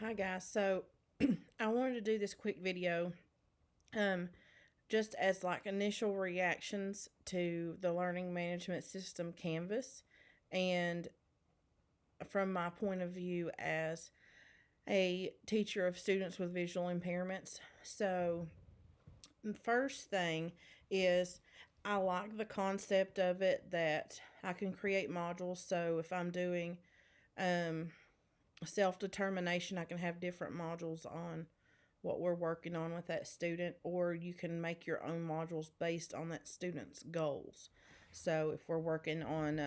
Hi guys. So I wanted to do this quick video um just as like initial reactions to the learning management system Canvas, and from my point of view as a teacher of students with visual impairments. So first thing is, I like the concept of it that I can create modules. So if I'm doing um self-determination, I can have different modules on what we're working on with that student, or you can make your own modules based on that student's goals. So if we're working on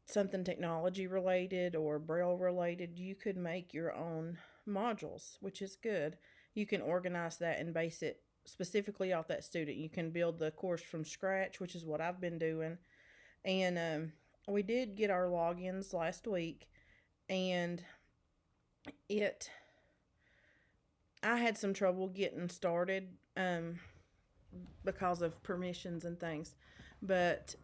something technology related or braille related, you could make your own modules, which is good. You can organize that and base it specifically off that student. You can build the course from scratch, which is what I've been doing. And we did get our logins last week, and it I had some trouble getting started because of permissions and things, but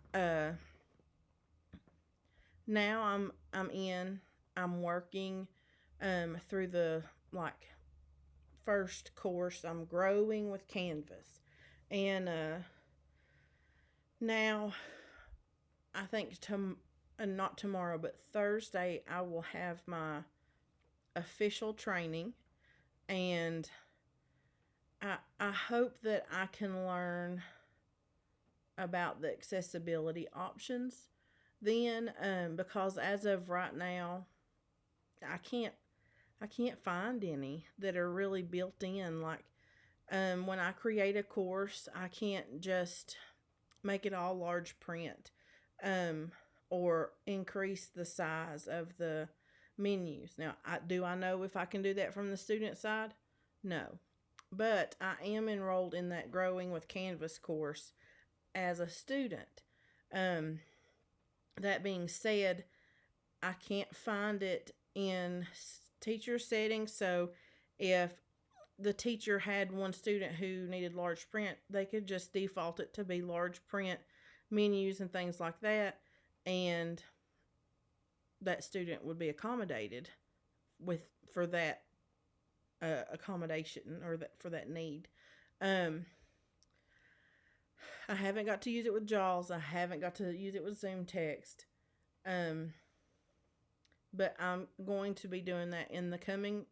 now I'm working through the like first course. I'm growing with Canvas, and now I think not tomorrow, but Thursday I will have my official training, and I hope that I can learn about the accessibility options then, because as of right now, I can't I can't find any that are really built in. Like, when I create a course, I can't just make it all large print, um, or increase the size of the menus. Now, do I know if I can do that from the student side? No, but I am enrolled in that Growing with Canvas course as a student. Um, that being said, I can't find it in teacher settings. So if the teacher had one student who needed large print, they could just default it to be large print menus and things like that, and that student would be accommodated with for that accommodation, or that for that need. Um, I haven't got to use it with JAWS. I haven't got to use it with Zoom Text. Um, but I'm going to be doing that in the coming,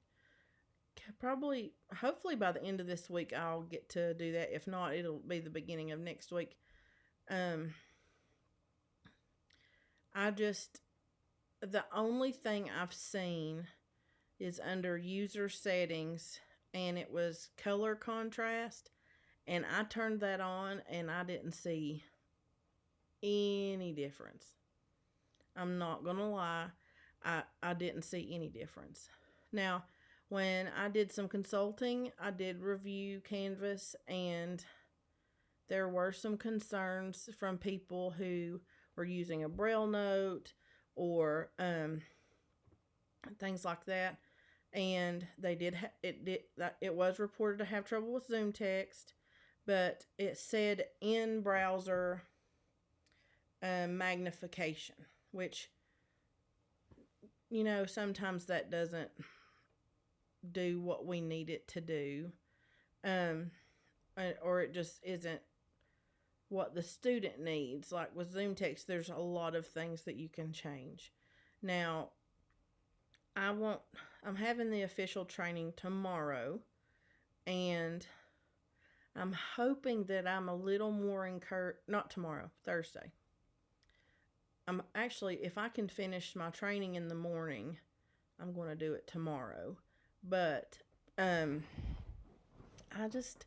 probably, hopefully by the end of this week, I'll get to do that. If not, it'll be the beginning of next week. Um, I just, the only thing I've seen is under user settings, and it was color contrast, and I turned that on and I didn't see any difference. I'm not gonna lie, I didn't see any difference. Now, when I did some consulting, I did review Canvas, and there were some concerns from people who were using a braille note or things like that, and they did it was reported to have trouble with Zoom Text, but it said in browser magnification, which, sometimes that doesn't do what we need it to do, um, or it just isn't what the student needs. Like with Zoom Text, there's a lot of things that you can change. Now, I won't. I'm having the official training tomorrow, and I'm hoping that I'm a little more encouraged. Not tomorrow, Thursday. I'm actually, if I can finish my training in the morning, I'm going to do it tomorrow. But um, I just,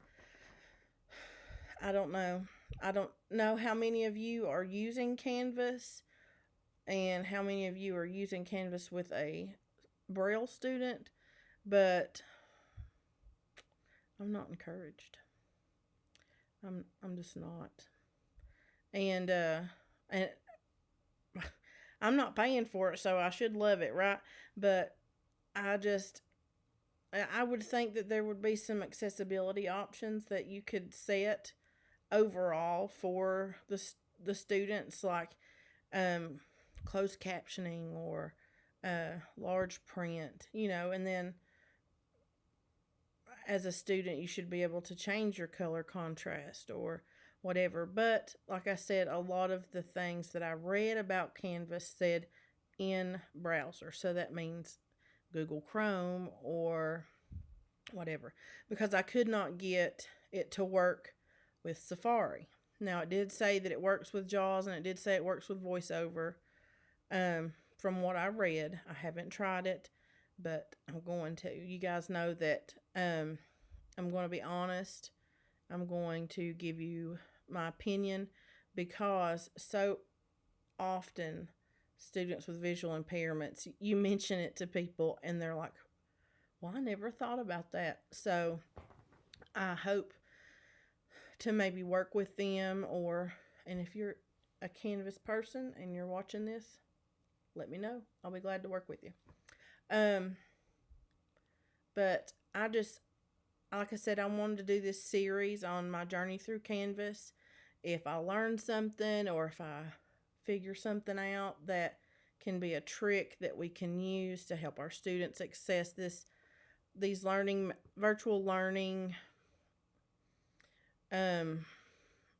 I don't know. I don't know how many of you are using Canvas, and how many of you are using Canvas with a Braille student, but I'm not encouraged. I'm just not. And and I'm not paying for it, so I should love it, right? But I just, I would think that there would be some accessibility options that you could set overall for the students, like um, closed captioning, or large print, and then as a student, you should be able to change your color contrast or whatever. But like I said, a lot of the things that I read about Canvas said in browser. So that means Google Chrome or whatever, because I could not get it to work with Safari. Now, it did say that it works with JAWS and it did say it works with VoiceOver. From what I read, I haven't tried it, but I'm going to. You guys know that I'm going to be honest. I'm going to give you my opinion because so often students with visual impairments, you mention it to people and they're like, well, I never thought about that. So I hope to maybe work with them, and if you're a Canvas person and you're watching this, let me know. I'll be glad to work with you. But like I said, I wanted to do this series on my journey through Canvas. If I learn something or if I figure something out that can be a trick that we can use to help our students access these virtual learning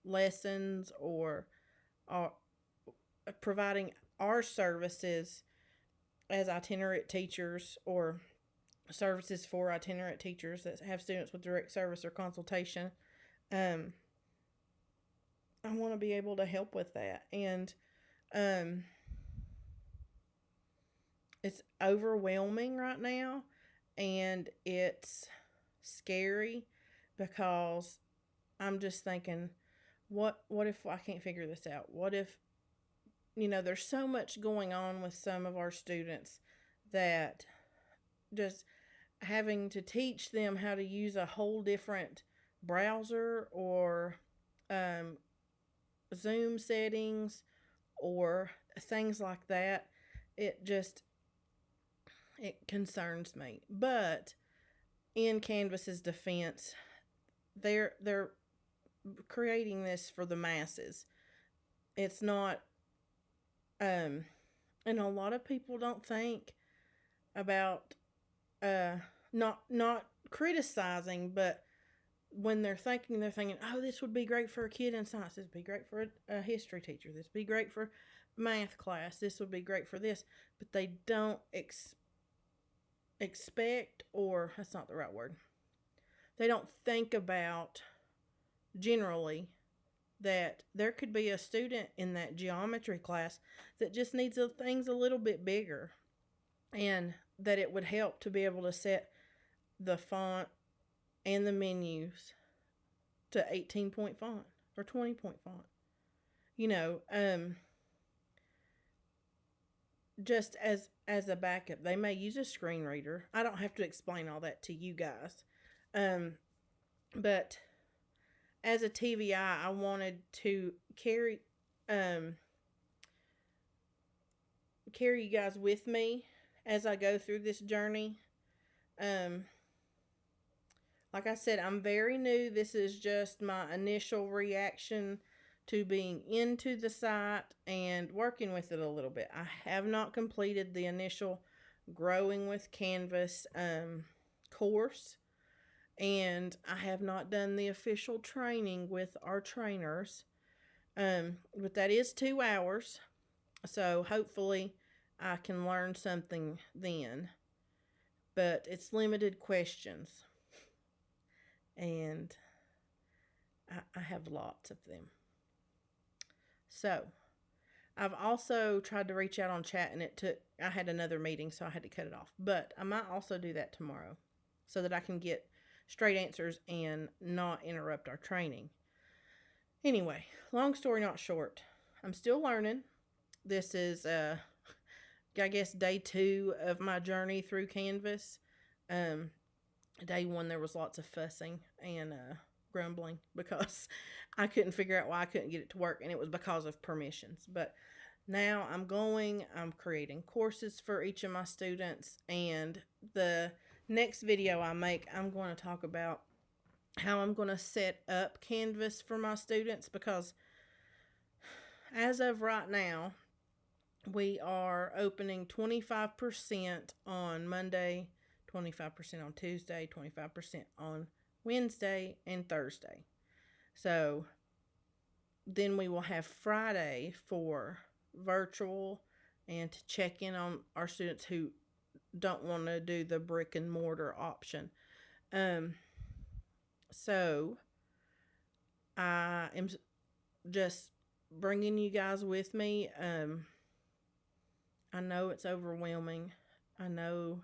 lessons, or providing our services as itinerant teachers, or services for itinerant teachers that have students with direct service or consultation. I want to be able to help with that. And it's overwhelming right now, and it's scary because I'm just thinking, what if I can't figure this out? What if, there's so much going on with some of our students that just having to teach them how to use a whole different browser or Zoom settings or things like that, it concerns me. But in Canvas's defense, they're creating this for the masses. It's not, and a lot of people don't think about not criticizing, but when they're thinking, oh, this would be great for a kid in science. This would be great for a history teacher. This would be great for math class. This would be great for this. But they don't expect, or that's not the right word. They don't think about generally that there could be a student in that geometry class that just needs things a little bit bigger, and that it would help to be able to set the font and the menus to 18-point font or 20-point font. Just as a backup. They may use a screen reader. I don't have to explain all that to you guys. But as a TVI, I wanted to carry you guys with me as I go through this journey. Like I said, I'm very new. This is just my initial reaction to being into the site and working with it a little bit. I have not completed the initial Growing with Canvas course, and I have not done the official training with our trainers. But that is 2 hours, so hopefully I can learn something then. But it's limited questions, and I have lots of them. So I've also tried to reach out on chat, and I had another meeting, so I had to cut it off. But I might also do that tomorrow so that I can get straight answers and not interrupt our training. Anyway, long story not short, I'm still learning. This is, I guess, day 2 of my journey through Canvas. Day 1, there was lots of fussing and grumbling because I couldn't figure out why I couldn't get it to work, and it was because of permissions. But now I'm creating courses for each of my students, and the next video I make, I'm going to talk about how I'm going to set up Canvas for my students, because as of right now, We are opening 25% on Monday, 25% on Tuesday, 25% on Wednesday, and Thursday. So then we will have Friday for virtual and to check in on our students who don't want to do the brick and mortar option. Um, so I am just bringing you guys with me. I know it's overwhelming. I know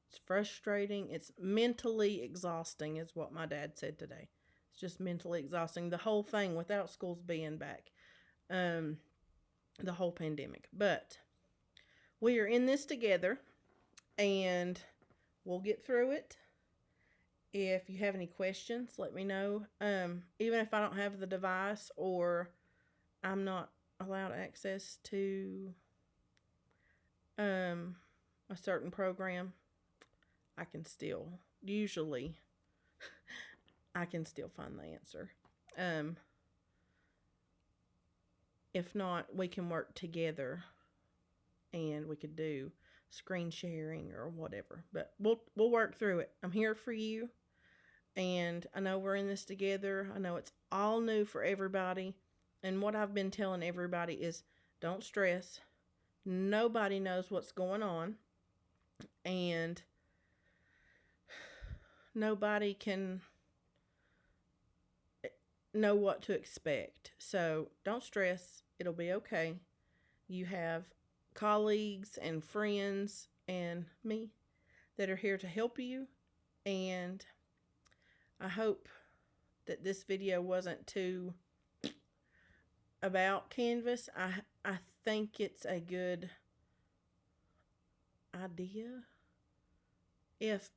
it's frustrating. It's mentally exhausting, is what my dad said today. It's just mentally exhausting. The whole thing without schools being back, um, the whole pandemic. But we are in this together, and we'll get through it. If you have any questions, let me know. Even if I don't have the device or I'm not allowed access to a certain program, I can still usually I can still find the answer. Um, if not, we can work together and we could do screen sharing or whatever. But we'll work through it. I'm here for you, and I know we're in this together. I know it's all new for everybody, and what I've been telling everybody is don't stress. Nobody knows what's going on, and nobody can know what to expect. So don't stress. It'll be okay. You have colleagues and friends and me that are here to help you. And I hope that this video wasn't too about Canvas. I think it's a good idea.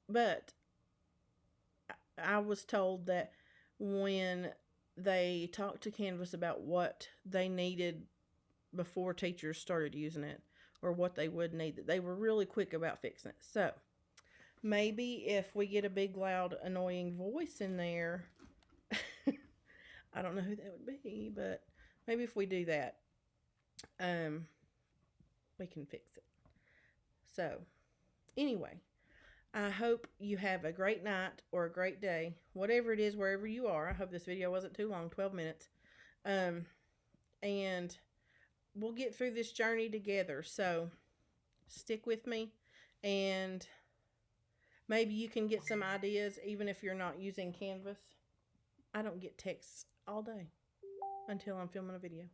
But I was told that when they talked to Canvas about what they needed before teachers started using it or what they would need, that they were really quick about fixing it. So maybe if we get a big, loud, annoying voice in there, I don't know who that would be, but maybe if we do that, we can fix it. So anyway, I hope you have a great night or a great day, whatever it is, wherever you are. I hope this video wasn't too long, 12 minutes. And we'll get through this journey together. So stick with me, and maybe you can get some ideas even if you're not using Canvas. I don't get texts all day until I'm filming a video.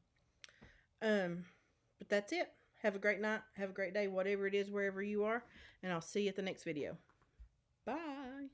But that's it. Have a great night. Have a great day, whatever it is, wherever you are. And I'll see you at the next video. Bye.